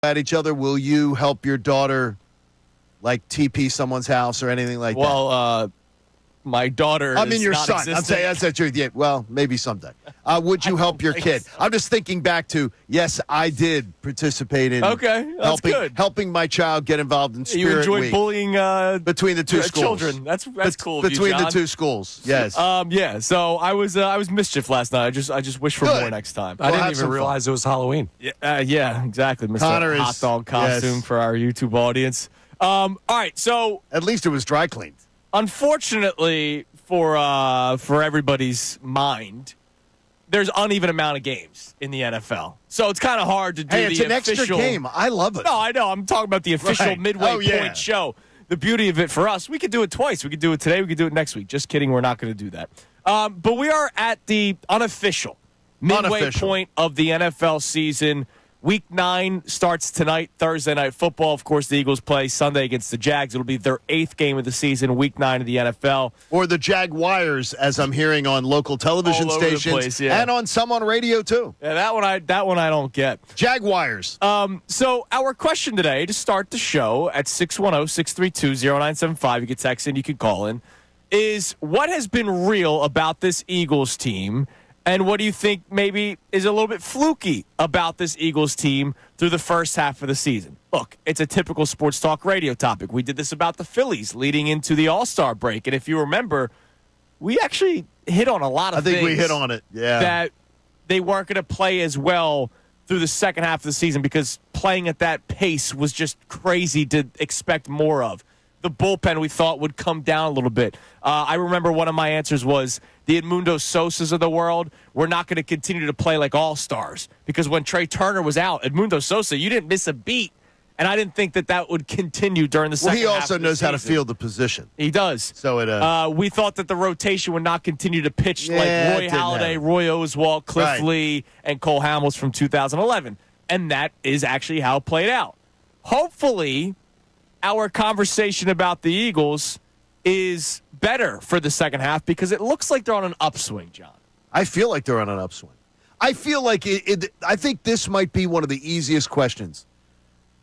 at each other, will you help your daughter, like, TP someone's house or anything like that? Well, my daughter is your not son. existent. I'm saying that's the truth. Yeah, well, maybe someday. Would you help your kid? So. I'm just thinking back to, yes, I did participate in helping my child get involved in Spirit You enjoyed Week. bullying between the two schools. Children. That's cool. Between the two schools, yes. Yeah. So I was mischief last night. I just wish for more next time. I didn't even realize it was Halloween. Yeah, exactly. Mr. Connor Hot Dog costume for our YouTube audience. All right, so at least it was dry cleaned. Unfortunately, for everybody's mind, there's uneven amount of games in the NFL. So it's kind of hard to do the official. Hey, it's an extra game. I love it. No, I know. I'm talking about the official midway point show. The beauty of it for us, we could do it twice. We could do it today. We could do it next week. Just kidding. We're not going to do that. But we are at the unofficial midway point of the NFL season. Week 9 starts tonight, Thursday Night Football. Of course, the Eagles play Sunday against the Jags. It'll be their 8th game of the season, Week 9 of the NFL. Or the Jaguars, as I'm hearing on local television stations and on some on radio, too. Yeah, that one I don't get. Jaguars. So our question today to start the show at 610-632-0975, you can text in, you can call in, is what has been real about this Eagles team? And what do you think maybe is a little bit fluky about this Eagles team through the first half of the season? Look, it's a typical sports talk radio topic. We did this about the Phillies leading into the All-Star break. And if you remember, we actually hit on a lot of things. I think we hit on it, that they weren't going to play as well through the second half of the season because playing at that pace was just crazy to expect more of. The bullpen we thought would come down a little bit. I remember one of my answers was the Edmundo Sosas of the world were not going to continue to play like all-stars because when Trey Turner was out, Edmundo Sosa, you didn't miss a beat, and I didn't think that would continue during the second half. Well, he also of the knows season. how to field the position. He does. So we thought that the rotation would not continue to pitch like Roy Halladay, Roy Oswalt, Cliff Lee, and Cole Hamels from 2011, and that is actually how it played out. Hopefully, our conversation about the Eagles is better for the second half because it looks like they're on an upswing, John. I feel like they're on an upswing. I feel like I think this might be one of the easiest questions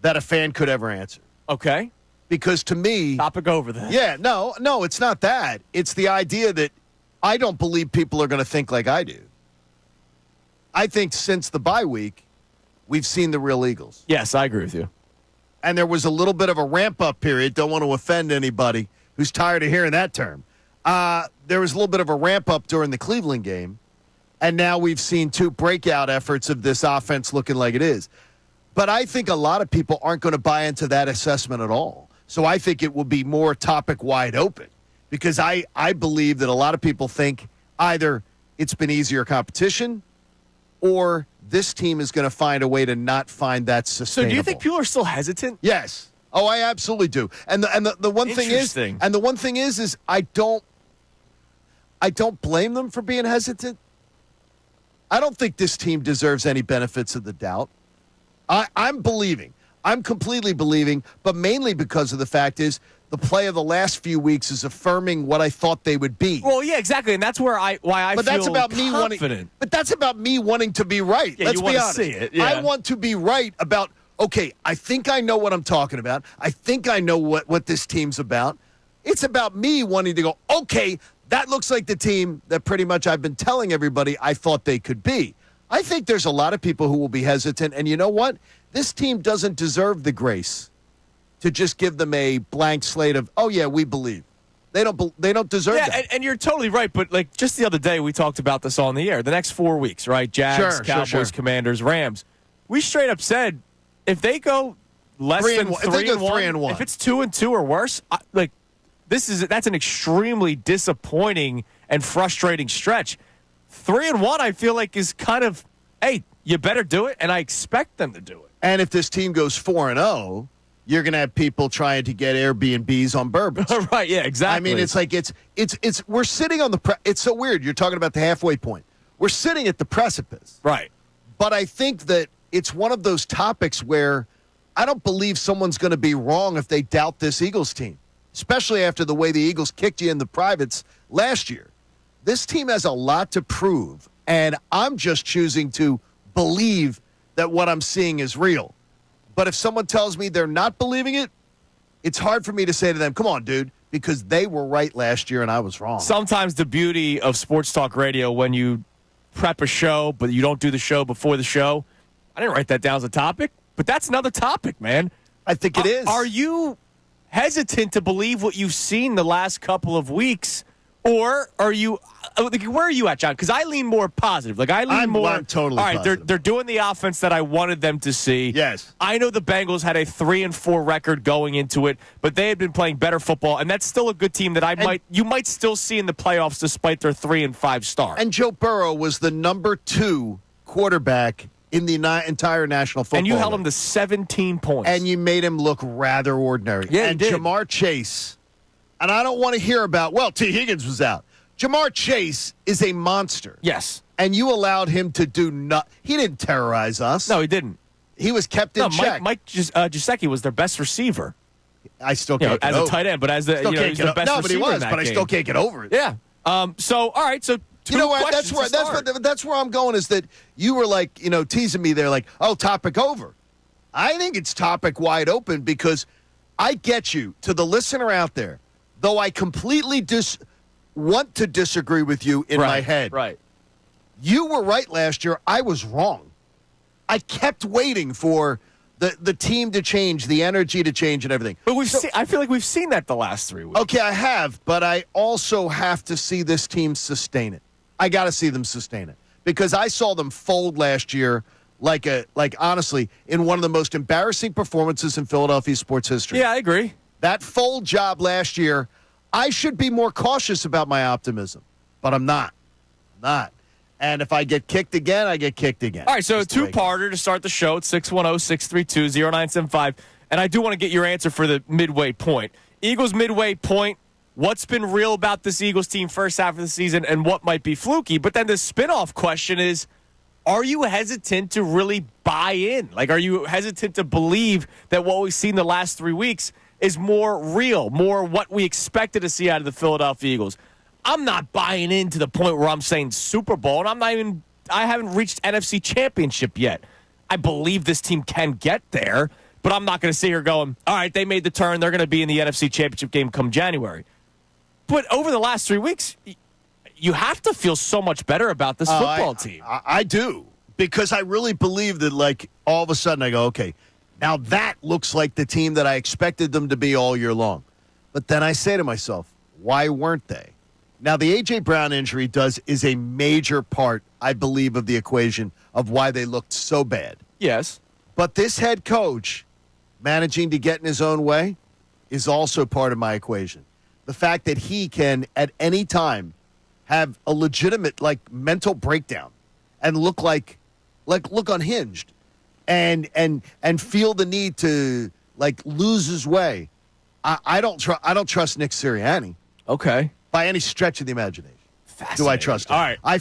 that a fan could ever answer. Okay. Because to me... Topic over then. Yeah, no, it's not that. It's the idea that I don't believe people are going to think like I do. I think since the bye week, we've seen the real Eagles. Yes, I agree with you. And there was a little bit of a ramp-up period. Don't want to offend anybody who's tired of hearing that term. There was a little bit of a ramp-up during the Cleveland game, and now we've seen 2 breakout efforts of this offense looking like it is. But I think a lot of people aren't going to buy into that assessment at all. So I think it will be more topic wide open because I believe that a lot of people think either it's been easier competition or this team is going to find a way to not find that sustainable. So do you think people are still hesitant? Yes. Oh, I absolutely do. And the one thing is I don't blame them for being hesitant. I don't think this team deserves any benefits of the doubt. I'm believing. I'm completely believing, but mainly because of the fact is the play of the last few weeks is affirming what I thought they would be. Well, yeah, exactly, and that's why I feel confident. But that's about me wanting to be right. Yeah, Let's be honest. See it. Yeah. I want to be right about, okay, I think I know what I'm talking about. I think I know what this team's about. It's about me wanting to go, okay, that looks like the team that pretty much I've been telling everybody I thought they could be. I think there's a lot of people who will be hesitant, and you know what? This team doesn't deserve the grace to just give them a blank slate of, oh, yeah, we believe. They don't deserve that. Yeah, and you're totally right, but like just the other day we talked about this on the air. The next 4 weeks, right? Jags, Cowboys, Commanders, Rams. We straight up said if they go less than 3-1, if it's 2-2 or worse, that's an extremely disappointing and frustrating stretch. 3-1, I feel like is kind of, hey, you better do it, and I expect them to do it. And if this team goes 4-0, you're going to have people trying to get Airbnbs on bourbons. Right, yeah, exactly. I mean, it's like we're sitting on it's so weird. You're talking about the halfway point. We're sitting at the precipice. Right. But I think that it's one of those topics where I don't believe someone's going to be wrong if they doubt this Eagles team, especially after the way the Eagles kicked you in the privates last year. This team has a lot to prove, and I'm just choosing to believe that what I'm seeing is real. But if someone tells me they're not believing it, it's hard for me to say to them, come on, dude, because they were right last year and I was wrong. Sometimes the beauty of sports talk radio when you prep a show, but you don't do the show before the show. I didn't write that down as a topic, but that's another topic, man. I think it is. Are you hesitant to believe what you've seen the last couple of weeks, or are you? Where are you at, John? Because I lean more positive. I'm totally all right. positive. They're doing the offense that I wanted them to see. Yes, I know the Bengals had a 3-4 record going into it, but they had been playing better football, and that's still a good team that you might still see in the playoffs despite their 3-5 start. And Joe Burrow was the number 2 quarterback in the entire National Football And you held League. him to 17 points. And you made him look rather ordinary. Yeah, and you did. Jamar Chase, and I don't want to hear about, T. Higgins was out. Jamar Chase is a monster. Yes. And you allowed him to do nothing. He didn't terrorize us. No, he didn't. He was kept in check. Mike Gesicki was their best receiver. I still can't get as over a tight end, but as the still can't he's get the o- best No, receiver but he was, in that but I game. still can't get over it. Yeah. So all right. So two you know what? questions That's where I'm going. Is that you were like teasing me there, like, oh, topic over. I think it's topic wide open because I get you. To the listener out there, though I completely want to disagree with you in my head. Right. You were right last year. I was wrong. I kept waiting for the team to change, the energy to change, and everything. But I feel like we've seen that the last 3 weeks. Okay, I have, but I also have to see this team sustain it. I got to see them sustain it because I saw them fold last year like honestly in one of the most embarrassing performances in Philadelphia sports history. Yeah, I agree. That fold job last year, I should be more cautious about my optimism, but I'm not. And if I get kicked again, I get kicked again. All right, so a two-parter to start the show at 610-632-0975. And I do want to get your answer for the midway point. Eagles midway point, what's been real about this Eagles team first half of the season and what might be fluky? But then the spinoff question is, are you hesitant to really buy in? Like, are you hesitant to believe that what we've seen the last 3 weeks is more real, more what we expected to see out of the Philadelphia Eagles? I'm not buying in to the point where I'm saying Super Bowl, and I haven't reached NFC Championship yet. I believe this team can get there, but I'm not going to sit here going, all right, they made the turn. They're going to be in the NFC Championship game come January. But over the last 3 weeks, you have to feel so much better about this football team. I do, because I really believe that, like, all of a sudden I go, okay, now that looks like the team that I expected them to be all year long. But then I say to myself, why weren't they? Now, the A.J. Brown injury is a major part, I believe, of the equation of why they looked so bad. Yes. But this head coach managing to get in his own way is also part of my equation. The fact that he can, at any time, have a legitimate, mental breakdown and look look unhinged and feel the need to, lose his way. I don't trust Nick Sirianni. Okay. By any stretch of the imagination. Do I trust him? All right. I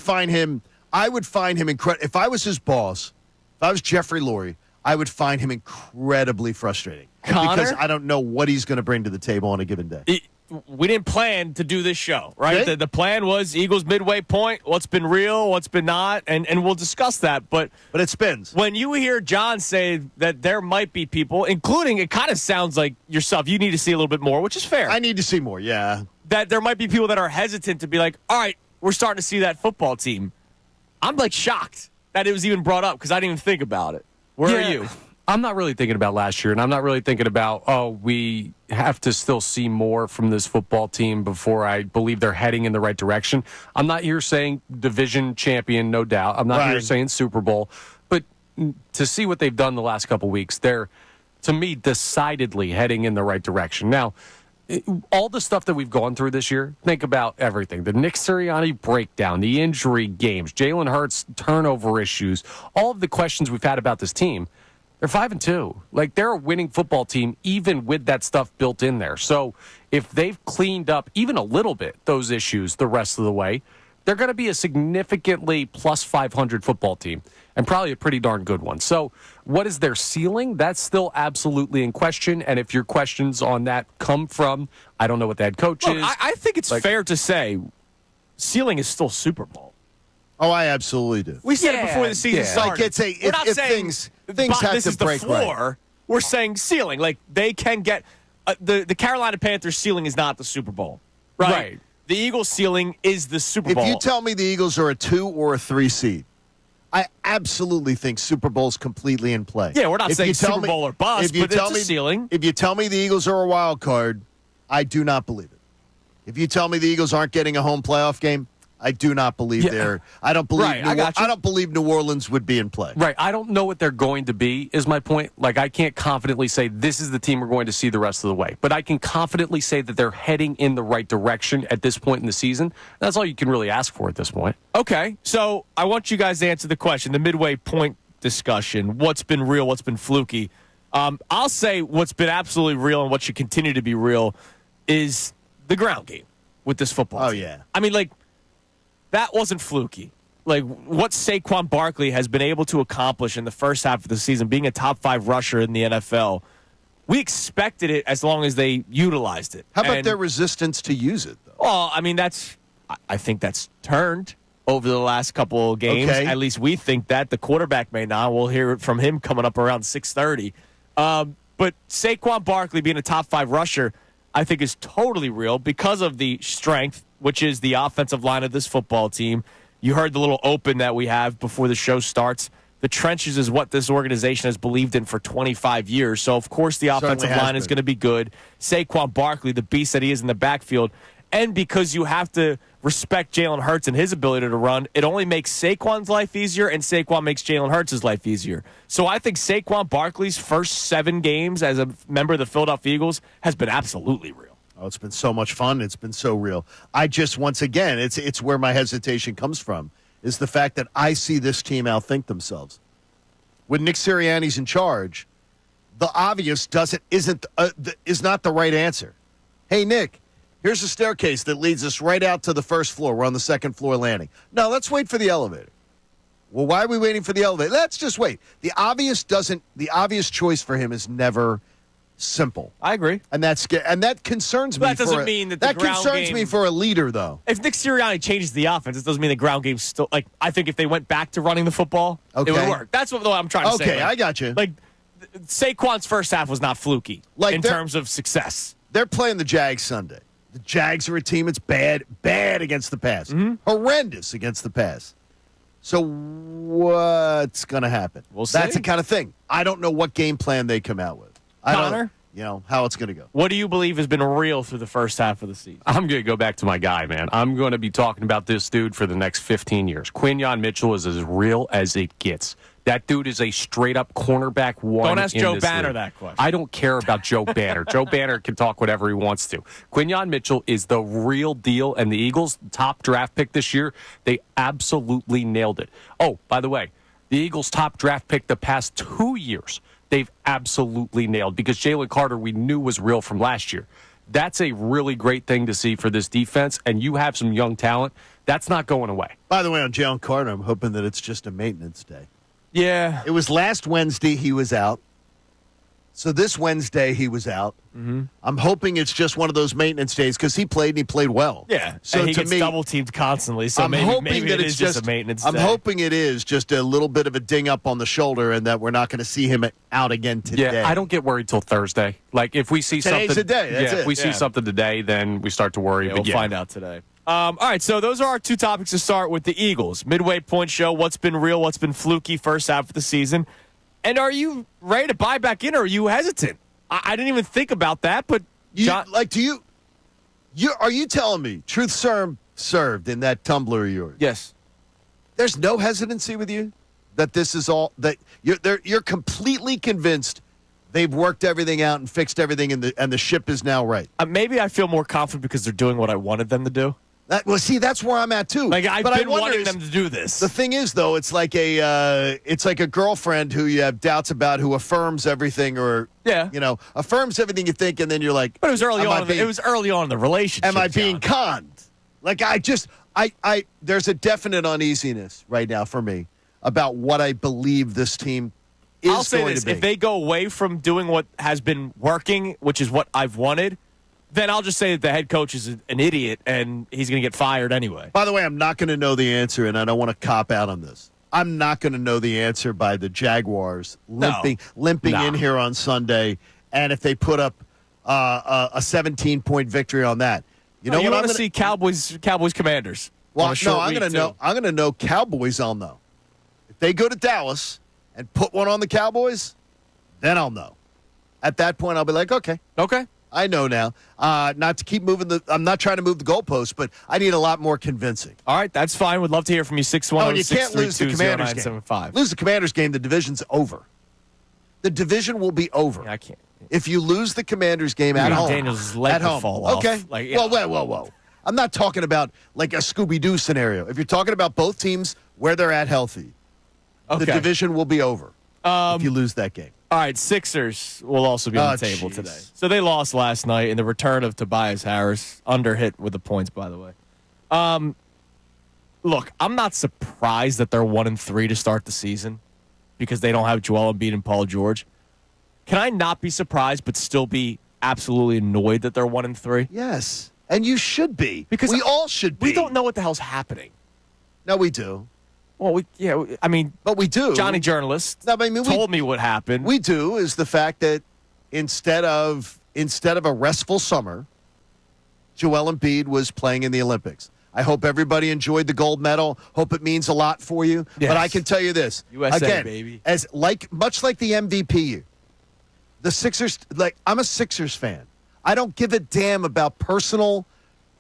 would find him incredible. If I was his boss, if I was Jeffrey Lurie, I would find him incredibly frustrating. Connor? Because I don't know what he's going to bring to the table on a given day. We didn't plan to do this show, right? Okay. The plan was Eagles midway point, what's been real, what's been not, and we'll discuss that. But it spins. When you hear John say that there might be people, including, it kind of sounds like yourself, you need to see a little bit more, which is fair. I need to see more, yeah. That there might be people that are hesitant to be like, all right, we're starting to see that football team. I'm shocked that it was even brought up because I didn't even think about it. Where are you? I'm not really thinking about last year, and I'm not really thinking about, we have to still see more from this football team before I believe they're heading in the right direction. I'm not here saying division champion, no doubt. I'm not here saying Super Bowl. But to see what they've done the last couple weeks, they're, to me, decidedly heading in the right direction. Now, all the stuff that we've gone through this year, think about everything. The Nick Sirianni breakdown, the injury games, Jalen Hurts turnover issues, all of the questions we've had about this team. They're 5-2. They're a winning football team, even with that stuff built in there. So if they've cleaned up even a little bit those issues the rest of the way, they're going to be a significantly plus 500 football team and probably a pretty darn good one. So what is their ceiling? That's still absolutely in question. And if your questions on that come from, I don't know what the head coach is. I think it's fair to say ceiling is still Super Bowl. Oh, I absolutely do. We said it before the season started. We're not saying things have this to is break the floor. we're saying ceiling. Like, they can get the Carolina Panthers ceiling is not the Super Bowl, right? The Eagles ceiling is the Super Bowl. If you tell me the Eagles are a 2 or a 3 seed, I absolutely think Super Bowl's completely in play. Yeah, we're not saying Super Bowl or bust, but it's a ceiling. If you tell me the Eagles are a wild card, I do not believe it. If you tell me the Eagles aren't getting a home playoff game, I do not believe they're. I don't believe. Right, I don't believe New Orleans would be in play. Right. I don't know what they're going to be, is my point. Like, I can't confidently say this is the team we're going to see the rest of the way. But I can confidently say that they're heading in the right direction at this point in the season. That's all you can really ask for at this point. Okay. So I want you guys to answer the question, the midway point discussion. What's been real? What's been fluky? I'll say what's been absolutely real and what should continue to be real is the ground game with this football team. Yeah. I mean, like, that wasn't fluky. Like, what Saquon Barkley has been able to accomplish in the first half of the season, being a top 5 rusher in the NFL, we expected it as long as they utilized it. How about their resistance to use it, though? Well, I mean, I think that's turned over the last couple of games. Okay. At least we think that. The quarterback may not. We'll hear it from him coming up around 6:30. But Saquon Barkley being a top 5 rusher, I think is totally real because of the strength, which is the offensive line of this football team. You heard the little open that we have before the show starts. The trenches is what this organization has believed in for 25 years. So, of course, the offensive line is going to be good. Saquon Barkley, the beast that he is in the backfield. And because you have to respect Jalen Hurts and his ability to run, it only makes Saquon's life easier, and Saquon makes Jalen Hurts' life easier. So I think Saquon Barkley's first 7 games as a member of the Philadelphia Eagles has been absolutely real. Oh, it's been so much fun. It's been so real. I just, once again, it's where my hesitation comes from, is the fact that I see this team outthink themselves. When Nick Sirianni's in charge, the obvious is not the right answer. Hey, Nick, here's a staircase that leads us right out to the first floor. We're on the second floor landing. No, let's wait for the elevator. Well, why are we waiting for the elevator? Let's just wait. The obvious choice for him is never simple. I agree. And that concerns me. But that doesn't mean that the ground concerns game, me for a leader, though. If Nick Sirianni changes the offense, it doesn't mean the ground game's still, like, I think if they went back to running the football, it would work. That's what I'm trying to say. Okay, I got you. Like, Saquon's first half was not fluky in terms of success. They're playing the Jags Sunday. The Jags are a team that's bad against the pass. Horrendous against the pass. So what's going to happen? We'll see. That's the kind of thing. I don't know what game plan they come out with. Connor? How it's going to go. What do you believe has been real through the first half of the season? I'm going to go back to my guy, man. I'm going to be talking about this dude for the next 15 years. Quinyon Mitchell is as real as it gets. That dude is a straight-up cornerback one. Don't ask Joe Banner league. that question. I don't care about Joe Banner. Joe Banner can talk whatever he wants to. Quinyon Mitchell is the real deal, and the Eagles' top draft pick this year, they absolutely nailed it. Oh, by the way, the Eagles' top draft pick the past 2 years, they've absolutely nailed, because Jalen Carter we knew was real from last year. That's a really great thing to see for this defense, and you have some young talent. That's not going away. By the way, on Jalen Carter, I'm hoping that it's just a maintenance day. Yeah. It was last Wednesday he was out. So this Wednesday he was out. Mm-hmm. I'm hoping it's just one of those maintenance days because he played and he played well. Yeah. So and he to gets me, double teamed constantly. So I'm hoping maybe that it it's is just a maintenance day. I'm hoping it is just a little bit of a ding up on the shoulder and that we're not going to see him out again today. Yeah, I don't get worried till Thursday. Like if we see Today's something, the day. That's it. If we see something today, then we start to worry. Yeah, but we'll find out today. All right, so those are our 2 topics to start with the Eagles. Midway point show, what's been real, what's been fluky first half of the season. And are you ready to buy back in or are you hesitant? I didn't even think about that, but are you telling me truth served in that tumbler of yours? Yes. There's no hesitancy with you that this is all that you're completely convinced they've worked everything out and fixed everything and the ship is now right. Maybe I feel more confident because they're doing what I wanted them to do. That's where I'm at too. Like I've been wanting them to do this. The thing is, though, it's like a girlfriend who you have doubts about who affirms everything, or affirms everything you think, and then you're like, but it was early on. It was early on in the relationship. Am I being conned? Like there's a definite uneasiness right now for me about what I believe this team is I'll say going this: to be. if they go away from doing what has been working, which is what I've wanted, then I'll just say that the head coach is an idiot and he's going to get fired anyway. By the way, I'm not going to know the answer, and I don't want to cop out on this. I'm not going to know the answer by the Jaguars limping No. in here on Sunday, and if they put up a 17-point victory on that. You know you what want to see Cowboys Commanders. Well, on a short no, I'm week, going to too. know. I'm going to know Cowboys. I'll know if they go to Dallas and put one on the Cowboys. Then I'll know. At that point, I'll be like, okay, Okay. I know now. Not to keep moving I'm not trying to move the goalposts, but I need a lot more convincing. All right, that's fine. Would love to hear from you. 610 Oh, and you can't lose the Commanders game. 632-0975. Lose the Commanders game, the division's over. The division will be over. Yeah, I can't. If you lose the Commanders game at home. Daniels' leg at could home. fall off. Okay. Like, yeah. Whoa. I'm not talking about like a Scooby-Doo scenario. If you're talking about both teams where they're at healthy, Okay. the division will be over if you lose that game. All right, Sixers will also be on the table jeez. today. So they lost last night in the return of Tobias Harris, under hit with the points, by the way. Look, I'm not surprised that they're 1-3 to start the season because they don't have Joel Embiid and Paul George. Can I not be surprised but still be absolutely annoyed that they're 1-3? Yes. And you should be. Because we all should be. We don't know what the hell's happening. No, we do. Well, I mean, But we do. Johnny journalist No, but I mean, told me what happened. we do is the fact that instead of a restful summer, Joel Embiid was playing in the Olympics. I hope everybody enjoyed the gold medal. Hope it means a lot for you. Yes. But I can tell you this. USA, again, baby. Much like the MVP year, the Sixers, I'm a Sixers fan. I don't give a damn about personal,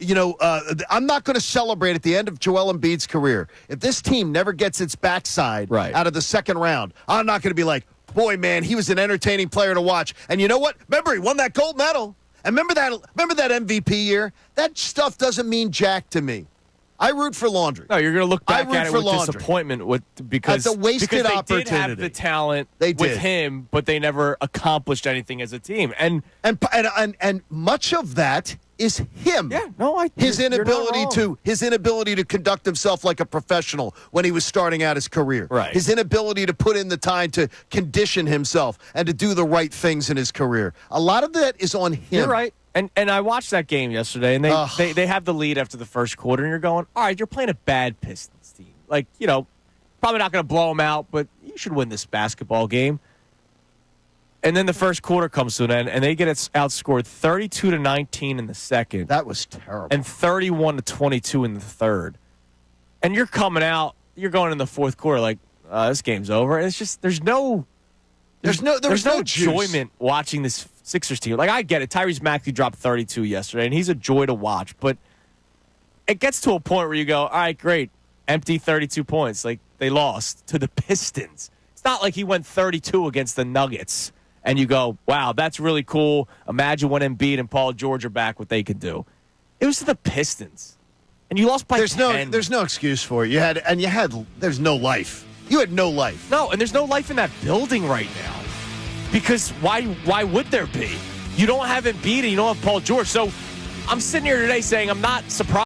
I'm not going to celebrate at the end of Joel Embiid's career. If this team never gets its backside out of the second round, I'm not going to be like, boy, man, he was an entertaining player to watch. And you know what? Remember, he won that gold medal. And remember that MVP year? That stuff doesn't mean jack to me. I root for Laundry. No, you're going to look back root at it for with Laundry. disappointment because That's a wasted because they opportunity. did have the talent They with did. him, but they never accomplished anything as a team. And much of that is him. yeah, no, His you're not inability to conduct himself like a professional when he was starting out his career. Right. His inability to put in the time to condition himself and to do the right things in his career. A lot of that is on him. You're right. And I watched that game yesterday, and they have the lead after the first quarter, and you're going, all right, you're playing a bad Pistons team. Like, probably not going to blow them out, but you should win this basketball game. And then the first quarter comes to an end, and they get outscored 32-19 in the second. That was terrible. And 31-22 in the third. And you're coming out, you're going in the fourth quarter like, this game's over. And it's just, there's no juice. enjoyment watching this Sixers team. Like, I get it. Tyrese Maxey dropped 32 yesterday, and he's a joy to watch. But it gets to a point where you go, all right, great. Empty 32 points. Like, they lost to the Pistons. It's not like he went 32 against the Nuggets. And you go, wow, that's really cool. Imagine when Embiid and Paul George are back, what they could do. It was to the Pistons. And you lost by 10. There's no excuse for it. There's no life. You had no life. No, and there's no life in that building right now. Because why would there be? You don't have Embiid and you don't have Paul George. So I'm sitting here today saying I'm not surprised.